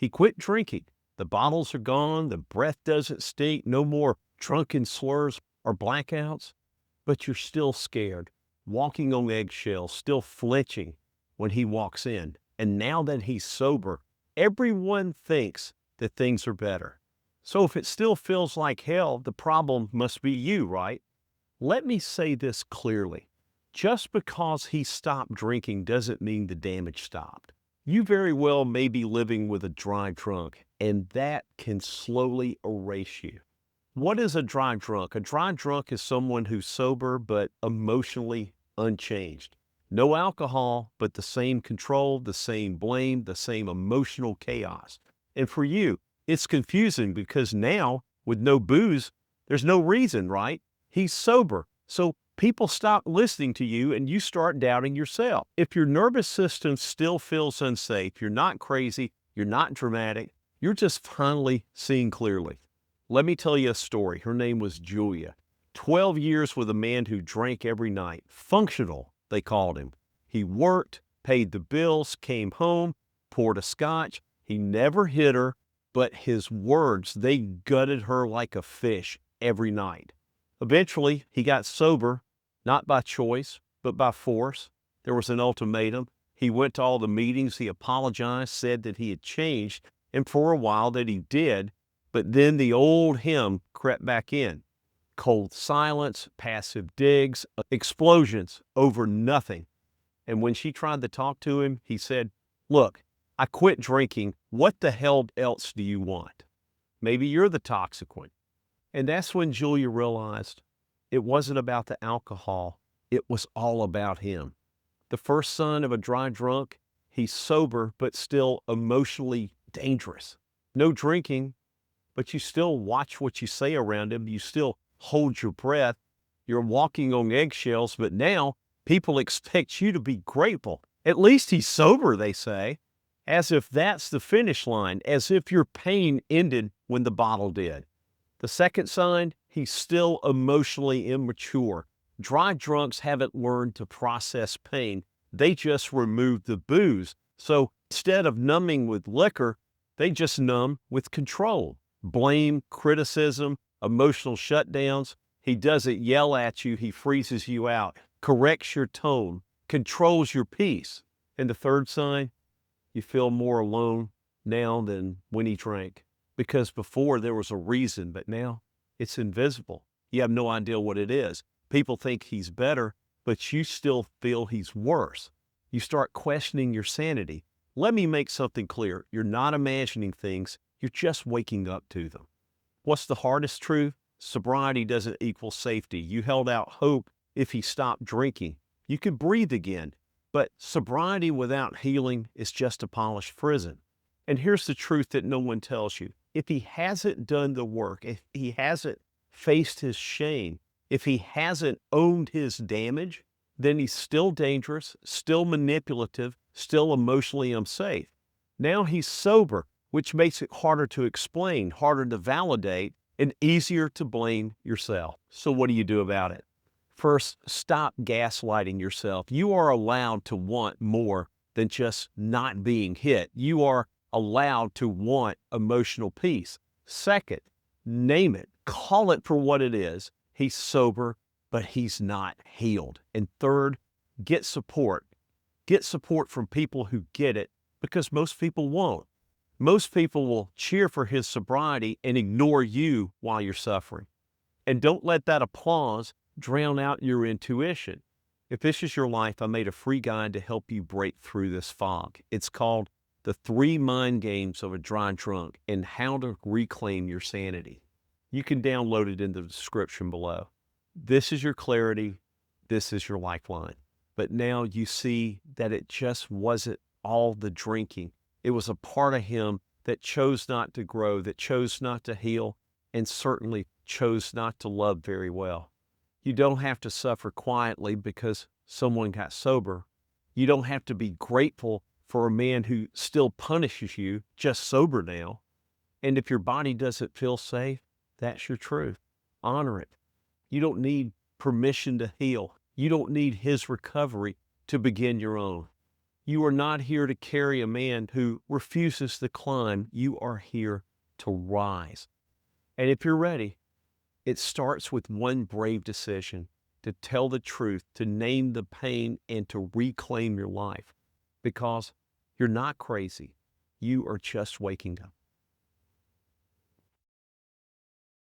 He quit drinking. The bottles are gone. The breath doesn't stink. No more drunken slurs or blackouts. But you're still scared, walking on eggshells, still flinching when he walks in. And now that he's sober, everyone thinks that things are better. So if it still feels like hell, the problem must be you, right? Let me say this clearly. Just because he stopped drinking doesn't mean the damage stopped. You very well may be living with a dry drunk, and that can slowly erase you. What is a dry drunk? A dry drunk is someone who's sober but emotionally unchanged. No alcohol, but the same control, the same blame, the same emotional chaos. And for you, it's confusing because now, with no booze, there's no reason, right? He's sober. So people stop listening to you and you start doubting yourself. If your nervous system still feels unsafe, you're not crazy, you're not dramatic, you're just finally seeing clearly. Let me tell you a story. Her name was Julia. 12 years with a man who drank every night. Functional, they called him. He worked, paid the bills, came home, poured a scotch. He never hit her, but his words, they gutted her like a fish every night. Eventually, he got sober, not by choice, but by force. There was an ultimatum. He went to all the meetings. He apologized, said that he had changed, and for a while that he did. But then the old him crept back in. Cold silence, passive digs, explosions over nothing. And when she tried to talk to him, he said, "Look, I quit drinking. What the hell else do you want? Maybe you're the toxic one." And that's when Julia realized it wasn't about the alcohol. It was all about him. The first son of a dry drunk, he's sober, but still emotionally dangerous. No drinking, but you still watch what you say around him. You still hold your breath. You're walking on eggshells, but now people expect you to be grateful. At least he's sober, they say, as if that's the finish line, as if your pain ended when the bottle did. The second sign, he's still emotionally immature. Dry drunks haven't learned to process pain. They just remove the booze. So instead of numbing with liquor, they just numb with control. Blame, criticism, emotional shutdowns. He doesn't yell at you. He freezes you out, corrects your tone, controls your peace. And the third sign, you feel more alone now than when he drank. Because before there was a reason, but now it's invisible. You have no idea what it is. People think he's better, but you still feel he's worse. You start questioning your sanity. Let me make something clear. You're not imagining things. You're just waking up to them. What's the hardest truth? Sobriety doesn't equal safety. You held out hope if he stopped drinking. You could breathe again. But sobriety without healing is just a polished prison. And here's the truth that no one tells you. If he hasn't done the work, if he hasn't faced his shame, if he hasn't owned his damage, then he's still dangerous, still manipulative, still emotionally unsafe. Now he's sober, which makes it harder to explain, harder to validate, and easier to blame yourself. So what do you do about it? First, stop gaslighting yourself. You are allowed to want more than just not being hit. You are allowed to want emotional peace. Second, name it. Call it for what it is. He's sober, but he's not healed. And third, get support. Get support from people who get it, because most people won't. Most people will cheer for his sobriety and ignore you while you're suffering. And don't let that applause drown out your intuition. If this is your life, I made a free guide to help you break through this fog. It's called The 3 Mind Games of a Dry Drunk and How to Reclaim Your Sanity. You can download it in the description below. This is your clarity. This is your lifeline. But now you see that it just wasn't all the drinking. It was a part of him that chose not to grow, that chose not to heal, and certainly chose not to love very well. You don't have to suffer quietly because someone got sober. You don't have to be grateful for a man who still punishes you, just sober now. And if your body doesn't feel safe, that's your truth. Honor it. You don't need permission to heal. You don't need his recovery to begin your own. You are not here to carry a man who refuses to climb. You are here to rise. And if you're ready, it starts with one brave decision to tell the truth, to name the pain, and to reclaim your life. Because you're not crazy. You are just waking up.